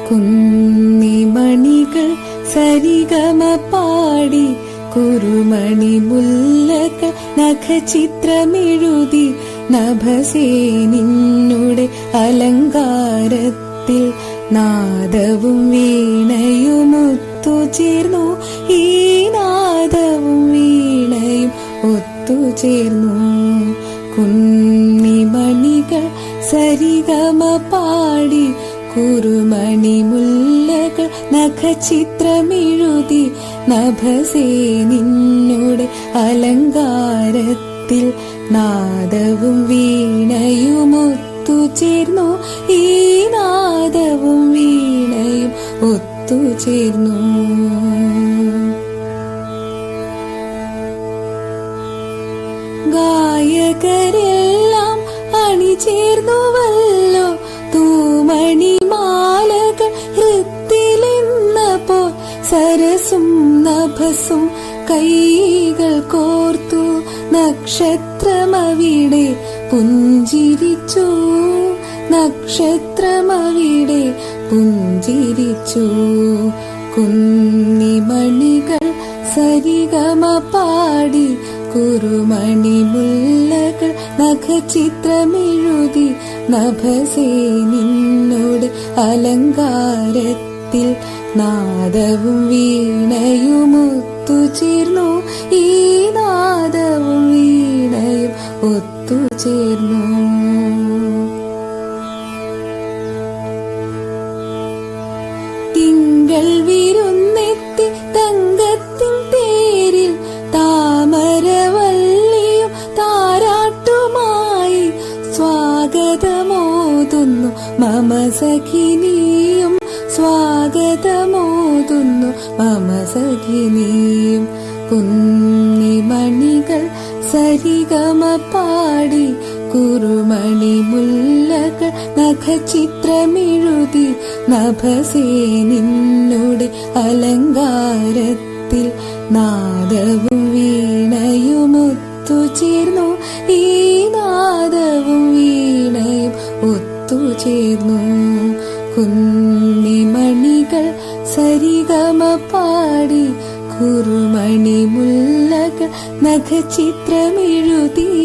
കുന്നിമണികൾ സരിഗമ പാടി കുറുമണി മുല്ലകൾ നഖചിത്രമെഴുതി നഭസേ നിന്നുടെ അലങ്കാരത്തിൽ നാദവും വീണയും ഒത്തുചേർന്നു. ഈ നാദവും വീണയും ഒത്തുചേർന്നു. കുന്നിമണികൾ സരിഗമ പാടി കുറുമണി മുല്ലകൾ നഖചിത്രമെഴുതി നഭസേ നിന്നുടെ അലങ്കാരത്തിൽ നാദവും വീണയും ഒത്തുചേർന്നു. ഈ നാദവും വീണയും ഒത്തുചേർന്നു. ഗായകരെല്ലാം അണിചേർന്നുവല്ലോ തൂമണി മാലകൾ ഹൃത്തിലെന്നപ്പോൾ സരസും നഭസും കൈകൾ കോർത്തു. നക്ഷത്രമവിടെ പുഞ്ചിരിച്ചു. നക്ഷത്രമവിടെ പുഞ്ചിരിച്ചു. കുന്നിമണികൾ സരിഗമ പാടി കുറുമണി മുല്ലകൾ നഖചിത്രമെഴുതി നഭസേ നിന്നോട് അലങ്കാരത്തിൽ നാദവും വീണയും ഒത്തുചേർന്നു. ഈ നാദവും വീണയും ഒത്തുചേർന്നു. തിങ്കൾ വിരുന്നെത്തി തങ്കത്തിൻ തേരിൽ താമരവല്ലിയും താരാട്ടുമായി സ്വാഗതമോതുന്നു മമ സഖിനിയും. സ്വാഗതമോതുന്നു മമ സഖിനിയും. കുന്നിമണികൾ സരിഗമ പാടി കുറുമണി മുല്ലകൾ നഖചിത്രമെഴുതി നഭസേ നിന്നുടെ അലങ്കാരത്തിൽ നാദവും വീണയും ഒത്തുചേർന്നു. ഈ നാദവും വീണയും ഒത്തുചേർന്നു. കുന്നിമണികൾ സരിഗമ പാടി കുറുമണി മുല്ലകൾ നഖചിത്രമെഴുതി